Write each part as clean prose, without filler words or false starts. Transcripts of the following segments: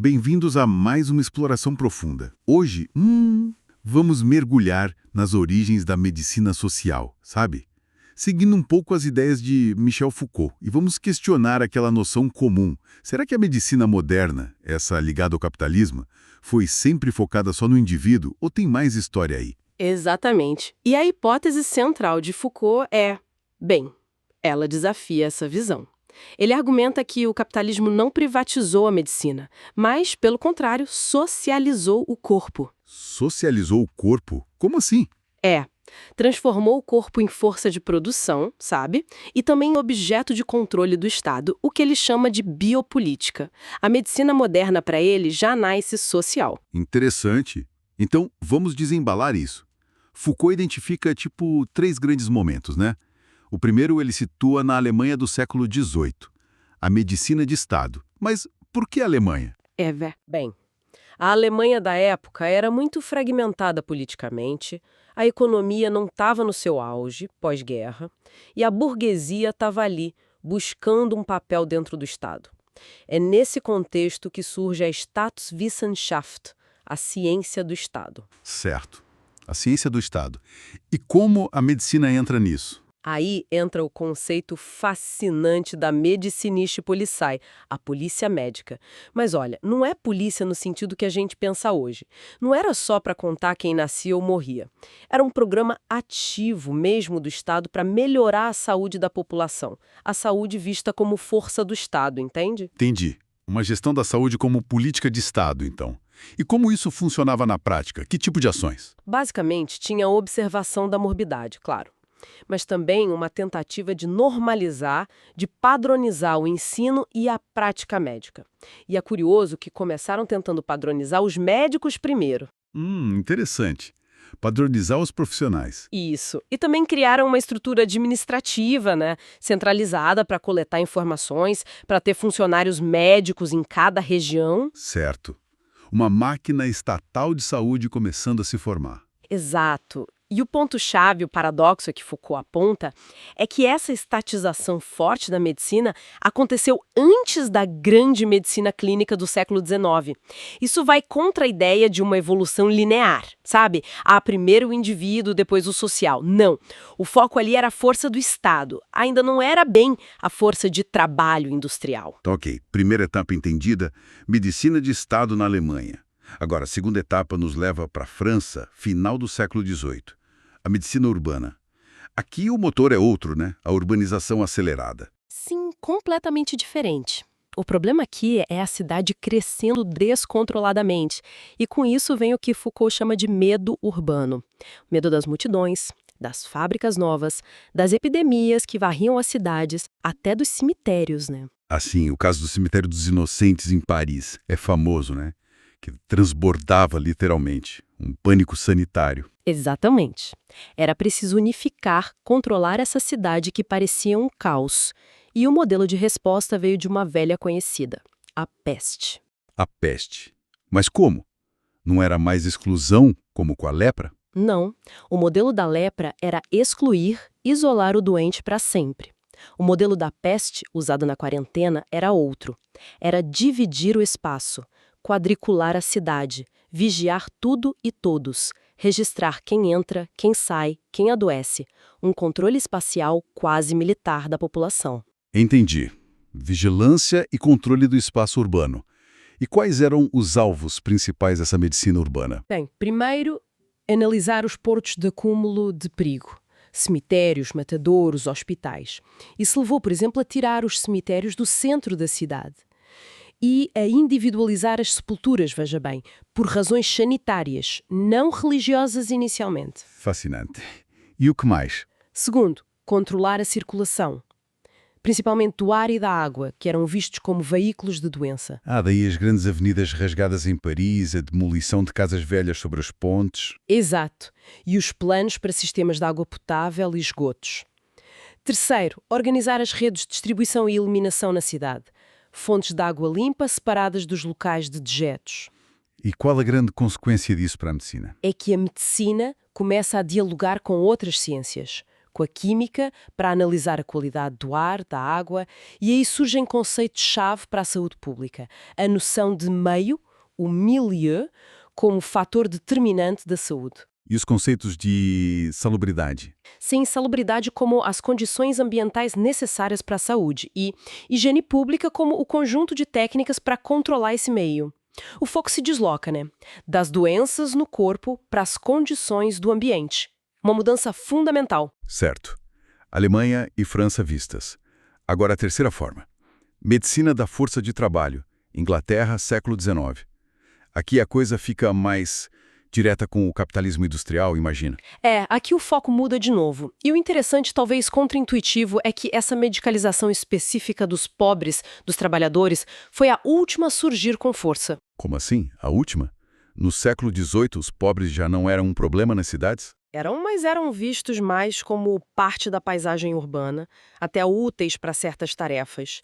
Bem-vindos a mais uma exploração profunda. Hoje, vamos mergulhar nas origens da medicina social, sabe? Seguindo um pouco as ideias de Michel Foucault, e vamos questionar aquela noção comum. Será que a medicina moderna, essa ligada ao capitalismo, foi sempre focada só no indivíduo ou tem mais história aí? Exatamente. E a hipótese central de Foucault ela desafia essa visão. Ele argumenta que o capitalismo não privatizou a medicina, mas, pelo contrário, socializou o corpo. Socializou o corpo? Como assim? Transformou o corpo em força de produção, sabe? E também em objeto de controle do Estado, o que ele chama de biopolítica. A medicina moderna, para ele, já nasce social. Interessante. Então, vamos desembalar isso. Foucault identifica, três grandes momentos, né? O primeiro ele situa na Alemanha do século XVIII, a medicina de Estado. Mas por que a Alemanha? Bem, a Alemanha da época era muito fragmentada politicamente, a economia não estava no seu auge, pós-guerra, e a burguesia estava ali, buscando um papel dentro do Estado. É nesse contexto que surge a Staatswissenschaft, a ciência do Estado. Certo. A ciência do Estado. E como a medicina entra nisso? Aí entra o conceito fascinante da medicinische Polizei, a polícia médica. Mas olha, não é polícia no sentido que a gente pensa hoje. Não era só para contar quem nascia ou morria. Era um programa ativo mesmo do Estado para melhorar a saúde da população. A saúde vista como força do Estado, entende? Entendi. Uma gestão da saúde como política de Estado, então. E como isso funcionava na prática? Que tipo de ações? Basicamente, tinha a observação da morbidade, claro. Mas também uma tentativa de normalizar, de padronizar o ensino e a prática médica. E é curioso que começaram tentando padronizar os médicos primeiro. Interessante. Padronizar os profissionais. Isso. E também criaram uma estrutura administrativa, centralizada para coletar informações, para ter funcionários médicos em cada região. Certo. Uma máquina estatal de saúde começando a se formar. Exato. E o ponto-chave, o paradoxo que Foucault aponta, é que essa estatização forte da medicina aconteceu antes da grande medicina clínica do século XIX. Isso vai contra a ideia de uma evolução linear, sabe? Primeiro o indivíduo, depois o social. Não. O foco ali era a força do Estado. Ainda não era bem a força de trabalho industrial. Tá, ok. Primeira etapa entendida, medicina de Estado na Alemanha. Agora, a segunda etapa nos leva para a França, final do século XVIII. A medicina urbana. Aqui o motor é outro, né? A urbanização acelerada. Sim, completamente diferente. O problema aqui é a cidade crescendo descontroladamente. E com isso vem o que Foucault chama de medo urbano. Medo das multidões, das fábricas novas, das epidemias que varriam as cidades, até dos cemitérios, né? Assim, o caso do Cemitério dos Inocentes em Paris é famoso, né? Que transbordava literalmente. Um pânico sanitário. Exatamente. Era preciso unificar, controlar essa cidade que parecia um caos. E o modelo de resposta veio de uma velha conhecida, a peste. A peste. Mas como? Não era mais exclusão, como com a lepra? Não. O modelo da lepra era excluir, isolar o doente para sempre. O modelo da peste, usado na quarentena, era outro. Era dividir o espaço, quadricular a cidade, vigiar tudo e todos, registrar quem entra, quem sai, quem adoece. Um controle espacial quase militar da população. Entendi. Vigilância e controle do espaço urbano. E quais eram os alvos principais dessa medicina urbana? Bem, primeiro, analisar os portos de acúmulo de perigo. Cemitérios, matadouros, hospitais. Isso levou, por exemplo, a tirar os cemitérios do centro da cidade. E a individualizar as sepulturas, veja bem, por razões sanitárias, não religiosas inicialmente. Fascinante. E o que mais? Segundo, controlar a circulação, principalmente do ar e da água, que eram vistos como veículos de doença. Daí as grandes avenidas rasgadas em Paris, a demolição de casas velhas sobre as pontes. Exato. E os planos para sistemas de água potável e esgotos. Terceiro, organizar as redes de distribuição e eliminação na cidade. Fontes de água limpa separadas dos locais de dejetos. E qual a grande consequência disso para a medicina? É que a medicina começa a dialogar com outras ciências, físico-química para analisar a qualidade do ar, da água, e aí surgem conceitos-chave para a saúde pública. A noção de meio, o milieu, como fator determinante da saúde. E os conceitos de salubridade? Sem insalubridade como as condições ambientais necessárias para a saúde e higiene pública como o conjunto de técnicas para controlar esse meio. O foco se desloca, né? Das doenças no corpo para as condições do ambiente. Uma mudança fundamental. Certo. Alemanha e França vistas. Agora a terceira forma. Medicina da força de trabalho. Inglaterra, século XIX. Aqui a coisa fica mais direta com o capitalismo industrial, imagina. Aqui o foco muda de novo. E o interessante, talvez contraintuitivo, é que essa medicalização específica dos pobres, dos trabalhadores, foi a última a surgir com força. Como assim? A última? No século XVIII, os pobres já não eram um problema nas cidades? Mas eram vistos mais como parte da paisagem urbana, até úteis para certas tarefas.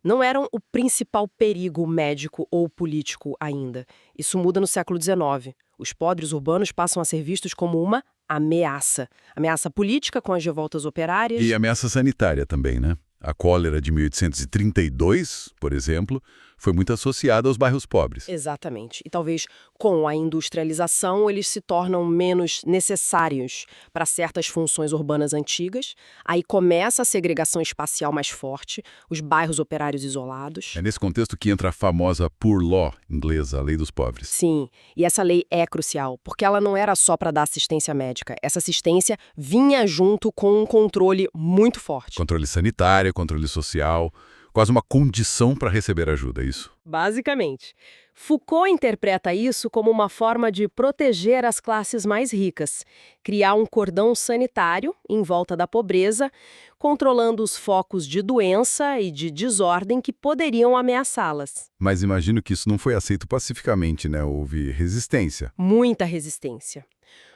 Não eram o principal perigo médico ou político ainda. Isso muda no século XIX. Os pobres urbanos passam a ser vistos como uma ameaça. Ameaça política com as revoltas operárias. E ameaça sanitária também, né? A cólera de 1832, por exemplo, foi muito associada aos bairros pobres. Exatamente. E talvez com a industrialização eles se tornam menos necessários para certas funções urbanas antigas. Aí começa a segregação espacial mais forte, os bairros operários isolados. É nesse contexto que entra a famosa Poor Law inglesa, a lei dos pobres. Sim, e essa lei é crucial, porque ela não era só para dar assistência médica. Essa assistência vinha junto com um controle muito forte. Controle sanitário, controle social, quase uma condição para receber ajuda, é isso? Basicamente. Foucault interpreta isso como uma forma de proteger as classes mais ricas, criar um cordão sanitário em volta da pobreza, controlando os focos de doença e de desordem que poderiam ameaçá-las. Mas imagino que isso não foi aceito pacificamente, né? Houve resistência. Muita resistência.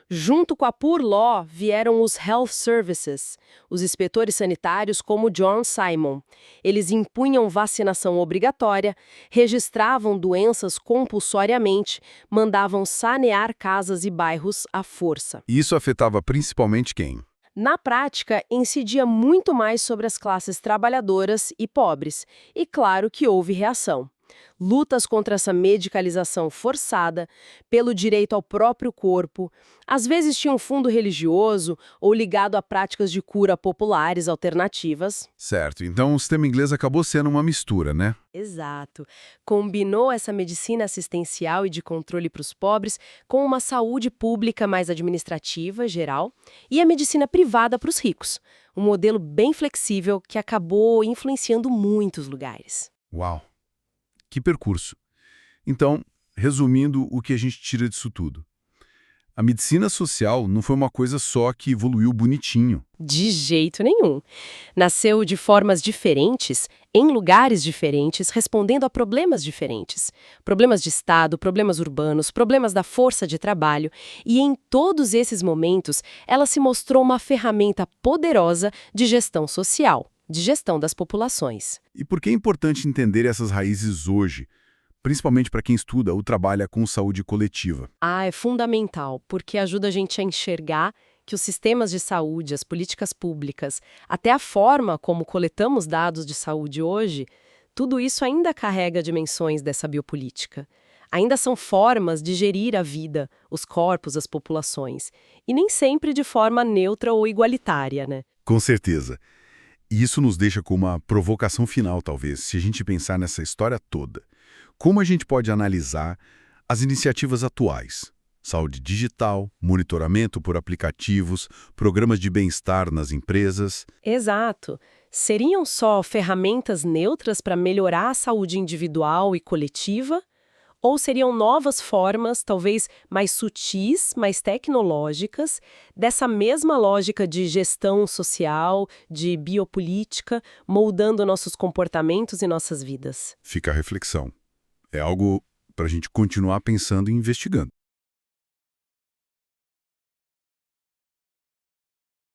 Junto com a Poor Law vieram os Health Services, os inspetores sanitários como John Simon. Eles impunham vacinação obrigatória, registravam doenças compulsoriamente, mandavam sanear casas e bairros à força. E isso afetava principalmente quem? Na prática, incidia muito mais sobre as classes trabalhadoras e pobres. E claro que houve reação. Lutas contra essa medicalização forçada, pelo direito ao próprio corpo, às vezes tinha um fundo religioso ou ligado a práticas de cura populares alternativas. Certo, então o sistema inglês acabou sendo uma mistura, né? Exato. Combinou essa medicina assistencial e de controle para os pobres com uma saúde pública mais administrativa, geral, e a medicina privada para os ricos. Um modelo bem flexível que acabou influenciando muitos lugares. Uau! Que percurso! Então, resumindo o que a gente tira disso tudo. A medicina social não foi uma coisa só que evoluiu bonitinho. De jeito nenhum. Nasceu de formas diferentes, em lugares diferentes, respondendo a problemas diferentes. Problemas de Estado, problemas urbanos, problemas da força de trabalho. E em todos esses momentos, ela se mostrou uma ferramenta poderosa de gestão social, de gestão das populações. E por que é importante entender essas raízes hoje? Principalmente para quem estuda ou trabalha com saúde coletiva. É fundamental, porque ajuda a gente a enxergar que os sistemas de saúde, as políticas públicas, até a forma como coletamos dados de saúde hoje, tudo isso ainda carrega dimensões dessa biopolítica. Ainda são formas de gerir a vida, os corpos, as populações, e nem sempre de forma neutra ou igualitária, né? Com certeza. E isso nos deixa com uma provocação final, talvez, se a gente pensar nessa história toda. Como a gente pode analisar as iniciativas atuais? Saúde digital, monitoramento por aplicativos, programas de bem-estar nas empresas. Exato. Seriam só ferramentas neutras para melhorar a saúde individual e coletiva? Ou seriam novas formas, talvez mais sutis, mais tecnológicas, dessa mesma lógica de gestão social, de biopolítica, moldando nossos comportamentos e nossas vidas? Fica a reflexão. É algo para a gente continuar pensando e investigando.